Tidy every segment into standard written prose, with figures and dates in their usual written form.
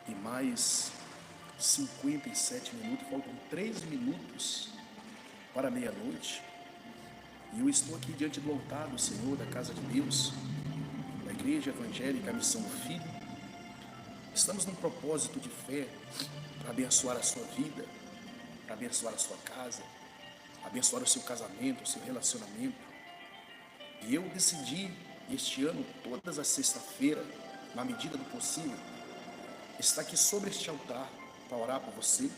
e mais 57 minutos, faltam 3 minutos para meia-noite. E eu estou aqui diante do altar do Senhor, da casa de Deus, da Igreja Evangélica Missão do Filho. Estamos num propósito de fé para abençoar a sua vida, para abençoar a sua casa, abençoar o seu casamento, o seu relacionamento. E eu decidi este ano, todas as sexta-feiras, na medida do possível, estar aqui sobre este altar para orar por você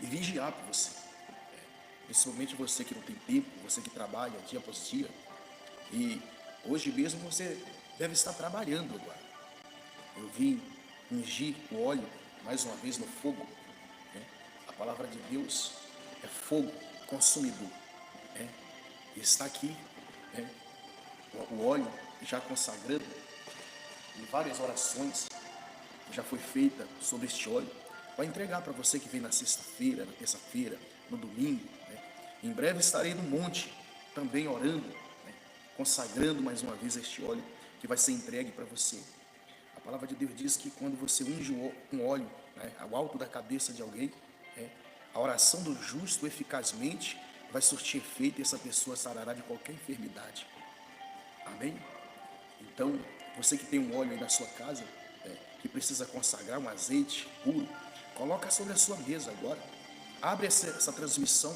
e vigiar por você. Principalmente você que não tem tempo, você que trabalha dia após dia. E hoje mesmo você deve estar trabalhando agora. Eu vim ungir o óleo mais uma vez no fogo. A palavra de Deus é fogo consumidor. E está aqui o óleo já consagrando, e várias orações já foi feita sobre este óleo para entregar para você que vem na sexta-feira, na terça-feira, no domingo. Em breve estarei no monte também orando, consagrando mais uma vez este óleo que vai ser entregue para você. A palavra de Deus diz que quando você unge um óleo ao alto da cabeça de alguém, a oração do justo eficazmente vai surtir efeito e essa pessoa sarará de qualquer enfermidade. Amém? Então, você que tem um óleo aí na sua casa, que precisa consagrar um azeite puro, coloca sobre a sua mesa agora. Abre essa transmissão.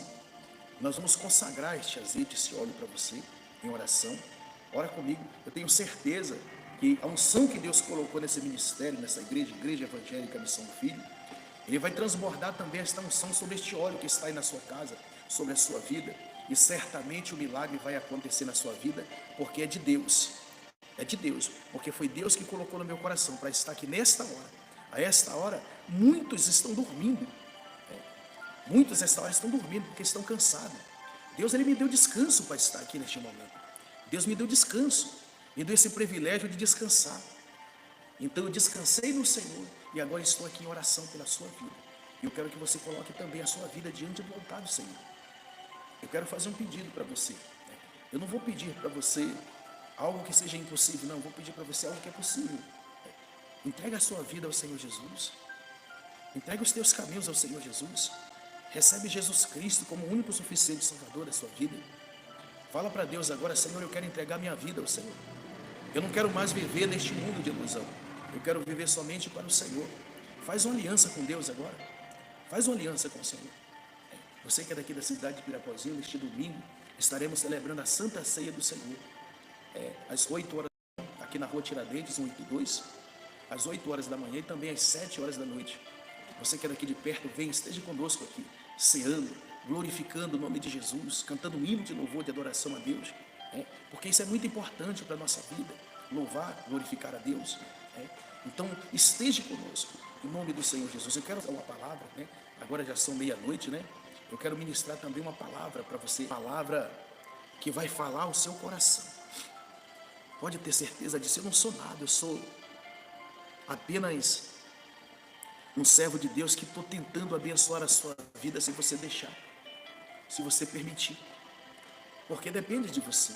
Nós vamos consagrar este azeite, esse óleo para você, em oração. Ora comigo. Eu tenho certeza que a unção que Deus colocou nesse ministério, nessa igreja evangélica Missão do Filho, Ele vai transbordar também esta unção sobre este óleo que está aí na sua casa, sobre a sua vida. E certamente o milagre vai acontecer na sua vida, porque é de Deus. É de Deus, porque foi Deus que colocou no meu coração para estar aqui nesta hora. A esta hora, muitos estão dormindo. Muitos nesta hora estão dormindo porque estão cansados. Deus, Ele me deu descanso para estar aqui neste momento. Deus me deu descanso, me deu esse privilégio de descansar. Então eu descansei no Senhor e agora estou aqui em oração pela sua vida. E eu quero que você coloque também a sua vida diante do altar do Senhor. Eu quero fazer um pedido para você. Eu não vou pedir para você algo que seja impossível, não. Eu vou pedir para você algo que é possível. Entrega a sua vida ao Senhor Jesus. Entrega os teus caminhos ao Senhor Jesus. Recebe Jesus Cristo como o único suficiente Salvador da sua vida. Fala para Deus agora: Senhor, eu quero entregar minha vida ao Senhor. Eu não quero mais viver neste mundo de ilusão. Eu quero viver somente para o Senhor. Faz uma aliança com Deus agora. Faz uma aliança com o Senhor. Você que é daqui da cidade de Pirapozinho, neste domingo, estaremos celebrando a Santa Ceia do Senhor. Às 8 horas, aqui na rua Tiradentes, 182, às 8 horas da manhã e também às 7 horas da noite. Você que é daqui de perto, vem, esteja conosco aqui, ceando, glorificando o nome de Jesus, cantando um hino de louvor, de adoração a Deus, porque isso é muito importante para a nossa vida, louvar, glorificar a Deus. Então, esteja conosco, em nome do Senhor Jesus. Eu quero dar uma palavra, agora já são meia-noite, eu quero ministrar também uma palavra para você, palavra que vai falar ao seu coração. Pode ter certeza disso, eu não sou nada, eu sou apenas um servo de Deus que estou tentando abençoar a sua vida se você deixar, se você permitir, porque depende de você,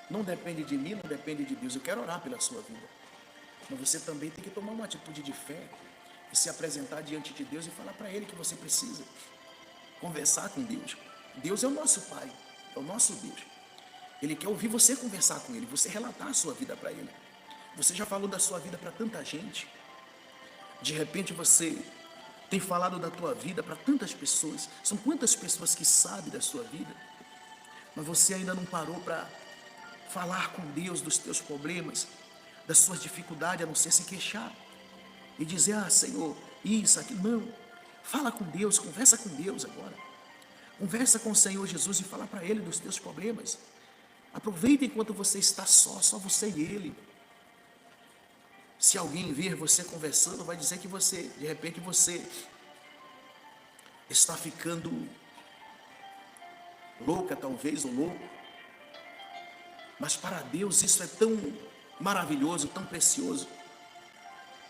não depende de mim, não depende de Deus. Eu quero orar pela sua vida, mas você também tem que tomar uma atitude de fé e se apresentar diante de Deus e falar para Ele que você precisa conversar com Deus. Deus é o nosso Pai, é o nosso Deus. Ele quer ouvir você conversar com Ele, você relatar a sua vida para Ele. Você já falou da sua vida para tanta gente. De repente você tem falado da tua vida para tantas pessoas. São quantas pessoas que sabem da sua vida, mas você ainda não parou para falar com Deus dos teus problemas, das suas dificuldades, a não ser se queixar e dizer: ah, Senhor, isso, aquilo. Não. Fala com Deus, conversa com Deus agora. Conversa com o Senhor Jesus e fala para Ele dos teus problemas. Aproveita enquanto você está só você e Ele. Se alguém ver você conversando, vai dizer que você, de repente, você está ficando louca, talvez, ou louco. Mas para Deus isso é tão maravilhoso, tão precioso.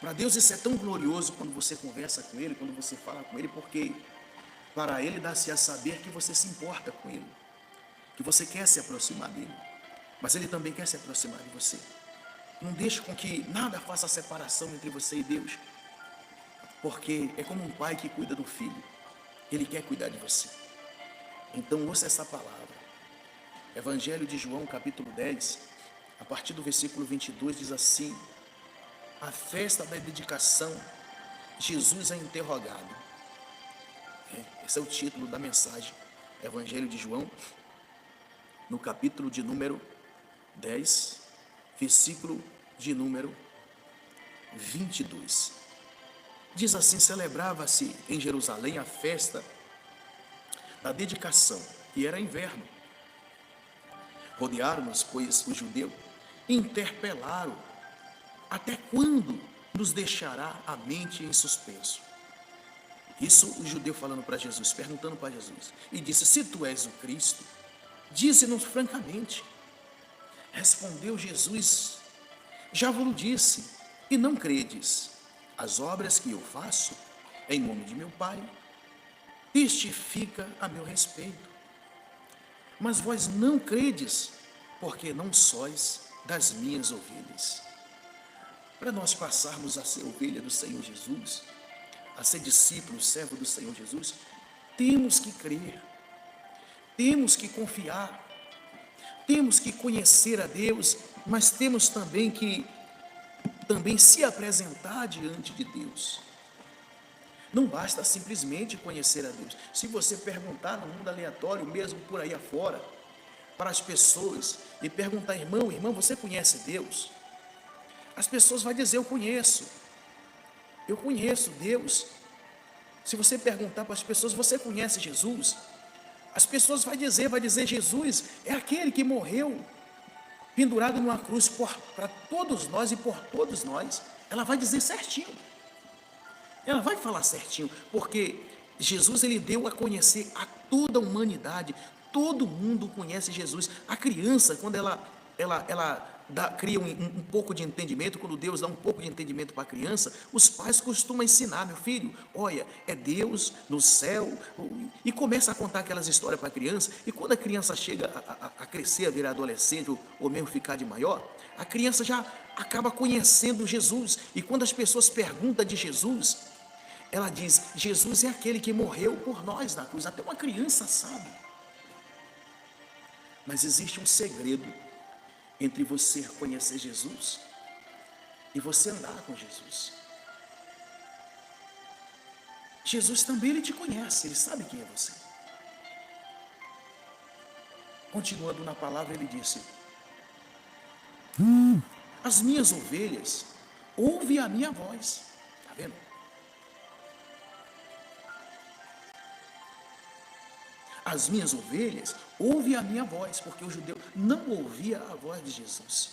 Para Deus isso é tão glorioso quando você conversa com Ele, quando você fala com Ele, porque para Ele dá-se a saber que você se importa com Ele, que você quer se aproximar dEle, mas Ele também quer se aproximar de você. Não deixe com que nada faça separação entre você e Deus, porque é como um pai que cuida do filho. Ele quer cuidar de você. Então ouça essa palavra. Evangelho de João, capítulo 10, a partir do versículo 22, diz assim: a festa da dedicação, Jesus é interrogado. Esse é o título da mensagem. Evangelho de João, no capítulo de número 10, versículo de número 22. Diz assim: celebrava-se em Jerusalém a festa da dedicação, e era inverno. Rodearam-nos, pois, o judeu, e interpelaram: até quando nos deixará a mente em suspenso? Isso o judeu falando para Jesus, perguntando para Jesus. E disse: se tu és o Cristo, dize-nos francamente. Respondeu Jesus: já vos disse, e não credes. As obras que eu faço em nome de meu Pai testifica a meu respeito. Mas vós não credes, porque não sois das minhas ovelhas. Para nós passarmos a ser ovelha do Senhor Jesus, a ser discípulo, servo do Senhor Jesus, temos que crer, temos que confiar, temos que conhecer a Deus, mas temos também que se apresentar diante de Deus. Não basta simplesmente conhecer a Deus. Se você perguntar no mundo aleatório, mesmo por aí afora, para as pessoas, e perguntar: irmão, você conhece Deus? As pessoas vão dizer: eu conheço Deus. Se você perguntar para as pessoas: você conhece Jesus? As pessoas vão dizer: Jesus é aquele que morreu pendurado numa cruz para todos nós e por todos nós. Ela vai dizer certinho, ela vai falar certinho, porque Jesus, ele deu a conhecer a toda a humanidade. Todo mundo conhece Jesus. A criança, quando ela cria um pouco de entendimento, quando Deus dá um pouco de entendimento para a criança, os pais costumam ensinar: meu filho, olha, é Deus no céu, e começa a contar aquelas histórias para a criança. E quando a criança chega a crescer, a virar adolescente, ou mesmo ficar de maior, a criança já acaba conhecendo Jesus. E quando as pessoas perguntam de Jesus, ela diz: Jesus é aquele que morreu por nós na cruz. Até uma criança sabe. Mas existe um segredo entre você conhecer Jesus e você andar com Jesus. Jesus também, ele te conhece, ele sabe quem é você. Continuando na palavra, ele disse: as minhas ovelhas ouvem a minha voz. Está vendo? As minhas ovelhas ouvem a minha voz, porque o judeu não ouvia a voz de Jesus.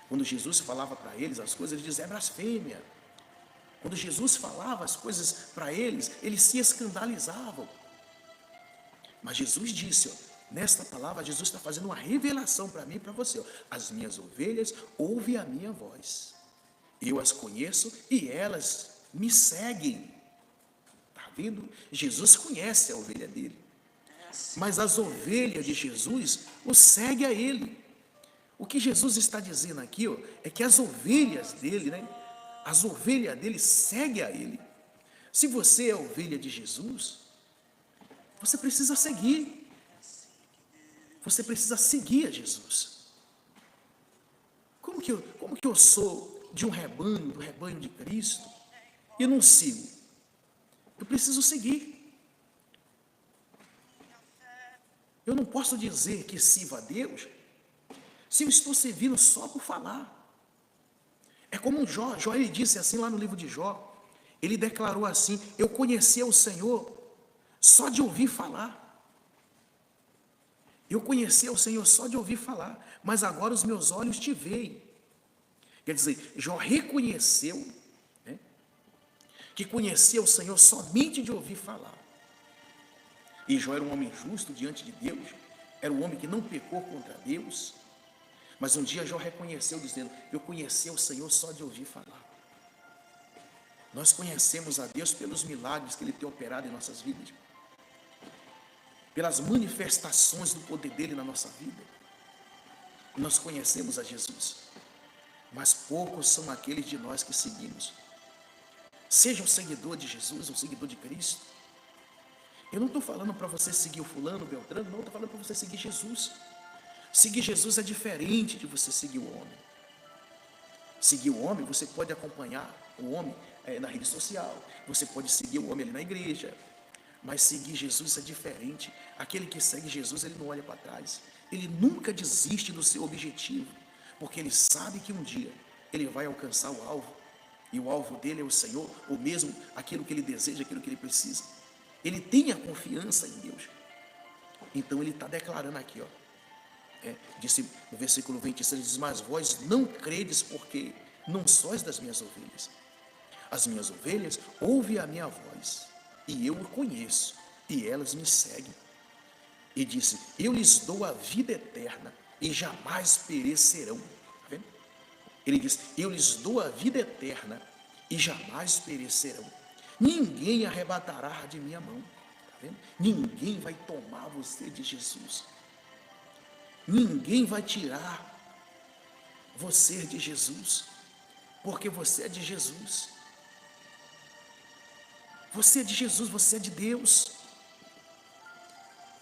Quando Jesus falava para eles as coisas, eles diziam: é blasfêmia. Quando Jesus falava as coisas para eles se escandalizavam. Mas Jesus disse, nesta palavra, Jesus está fazendo uma revelação para mim e para você. As minhas ovelhas ouvem a minha voz. Eu as conheço e elas me seguem. Está vendo? Jesus conhece a ovelha dele. Mas as ovelhas de Jesus o seguem a ele. O que Jesus está dizendo aqui, é que as ovelhas dele, as ovelhas dele seguem a ele. Se você é ovelha de Jesus, você precisa seguir. Você precisa seguir a Jesus. Como que eu sou de um rebanho, do rebanho de Cristo, e não sigo? Eu preciso seguir. Eu não posso dizer que sirvo a Deus se eu estou servindo só por falar. É como Jó, ele disse assim lá no livro de Jó, ele declarou assim: eu conhecia o Senhor só de ouvir falar. Eu conhecia o Senhor só de ouvir falar, mas agora os meus olhos te veem. Quer dizer, Jó reconheceu, que conhecia o Senhor somente de ouvir falar. E Jó era um homem justo diante de Deus, era um homem que não pecou contra Deus. Mas um dia Jó reconheceu, dizendo: eu conheci o Senhor só de ouvir falar. Nós conhecemos a Deus pelos milagres que Ele tem operado em nossas vidas, pelas manifestações do poder dEle na nossa vida. Nós conhecemos a Jesus. mas poucos são aqueles de nós que seguimos. Seja um seguidor de Jesus, um seguidor de Cristo. Eu não estou falando para você seguir o fulano, o Beltrano, não, estou falando para você seguir Jesus. Seguir Jesus é diferente de você seguir o homem. Seguir o homem, você pode acompanhar o homem na rede social, você pode seguir o homem ali na igreja, mas seguir Jesus é diferente. Aquele que segue Jesus, ele não olha para trás, ele nunca desiste do seu objetivo, porque ele sabe que um dia ele vai alcançar o alvo, e o alvo dele é o Senhor, ou mesmo aquilo que ele deseja, aquilo que ele precisa. Ele tem a confiança em Deus. Então ele está declarando aqui, disse no versículo 26, diz: mas vós não credes, porque não sois das minhas ovelhas. As minhas ovelhas ouvem a minha voz, e eu o conheço, e elas me seguem. E disse: eu lhes dou a vida eterna, e jamais perecerão. Está vendo? Ele diz: eu lhes dou a vida eterna, e jamais perecerão. Ninguém arrebatará de minha mão. Está vendo? Ninguém vai tomar você de Jesus. Ninguém vai tirar você de Jesus, porque você é de Jesus. Você é de Jesus, você é de Deus.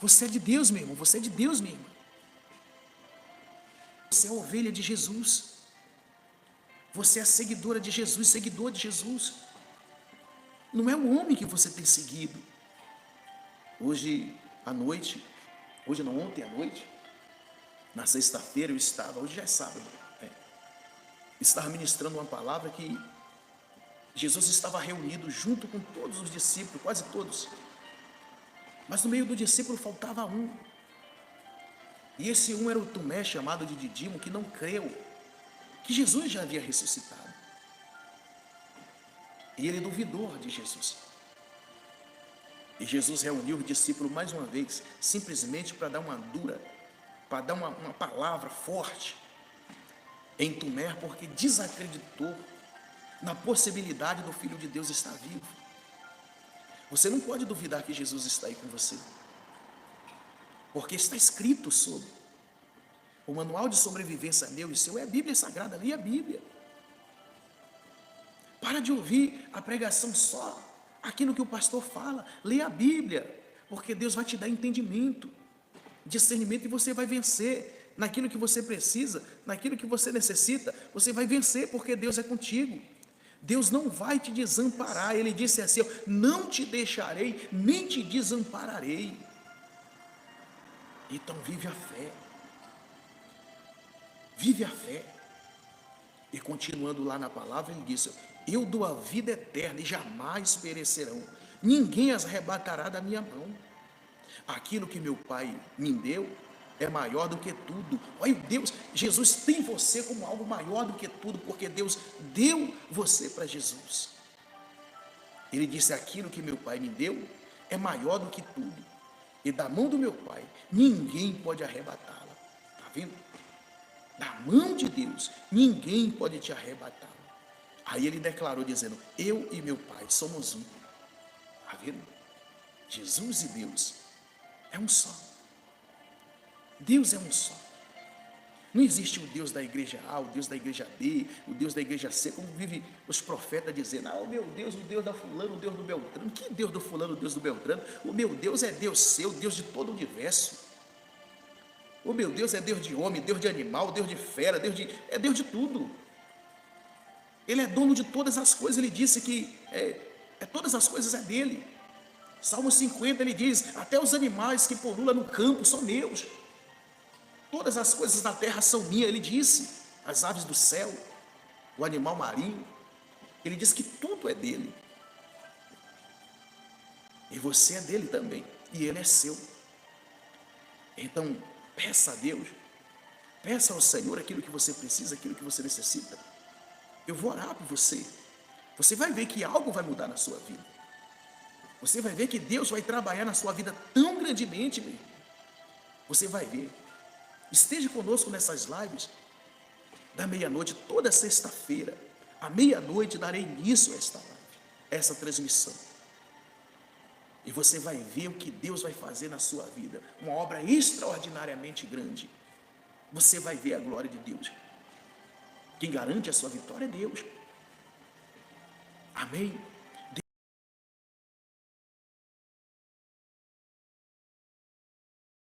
Você é de Deus, meu irmão, você é de Deus, minha irmã. Você é ovelha de Jesus. Você é seguidora de Jesus, seguidor de Jesus. Não é o homem que você tem seguido. Hoje à noite, hoje não, ontem à noite, na sexta-feira eu estava, hoje já é sábado, estava ministrando uma palavra que Jesus estava reunido junto com todos os discípulos, quase todos, mas no meio do discípulo faltava um, e esse um era o Tomé, chamado de Didimo, que não creu que Jesus já havia ressuscitado, e ele duvidou de Jesus. E Jesus reuniu os discípulos mais uma vez, simplesmente para dar uma palavra forte em Tomé, porque desacreditou na possibilidade do Filho de Deus estar vivo. Você não pode duvidar que Jesus está aí com você, porque está escrito sobre. O manual de sobrevivência meu e seu é a Bíblia Sagrada, leia a Bíblia. Para de ouvir a pregação só, aquilo que o pastor fala, leia a Bíblia, porque Deus vai te dar entendimento, discernimento, e você vai vencer naquilo que você precisa, naquilo que você necessita, você vai vencer, porque Deus é contigo. Deus não vai te desamparar. Ele disse assim: eu não te deixarei, nem te desampararei. Então vive a fé. Vive a fé. E continuando lá na palavra, ele disse: eu dou a vida eterna e jamais perecerão. Ninguém as arrebatará da minha mão. Aquilo que meu Pai me deu é maior do que tudo. Olha, Deus, Jesus tem você como algo maior do que tudo, porque Deus deu você para Jesus. Ele disse: aquilo que meu Pai me deu é maior do que tudo, e da mão do meu Pai ninguém pode arrebatá-la. Está vendo? Da mão de Deus ninguém pode te arrebatá-la. Aí ele declarou dizendo: eu e meu Pai somos um. Está vendo? Jesus e Deus é um só. Deus é um só. Não existe o Deus da igreja A, o Deus da igreja B, o Deus da igreja C, como vive os profetas dizendo: ah, o meu Deus, o Deus da fulano, o Deus do Beltrano. Que Deus do fulano, o Deus do Beltrano? O meu Deus é Deus seu, Deus de todo o universo. O meu Deus é Deus de homem, Deus de animal, Deus de fera, é Deus de tudo. Ele é dono de todas as coisas. Ele disse que todas as coisas é dele. Salmo 50 ele diz: até os animais que pululam no campo são meus. Todas as coisas da terra são minhas, ele disse. As aves do céu, o animal marinho. Ele diz que tudo é dele. E você é dele também. E ele é seu. Então, peça a Deus. Peça ao Senhor aquilo que você precisa, aquilo que você necessita. Eu vou orar por você. Você vai ver que algo vai mudar na sua vida. Você vai ver que Deus vai trabalhar na sua vida tão grandemente, meu. Você vai ver. Esteja conosco nessas lives da meia-noite, toda sexta-feira. À meia-noite darei início a esta live, essa transmissão. E você vai ver o que Deus vai fazer na sua vida. Uma obra extraordinariamente grande. Você vai ver a glória de Deus. Quem garante a sua vitória é Deus. Amém?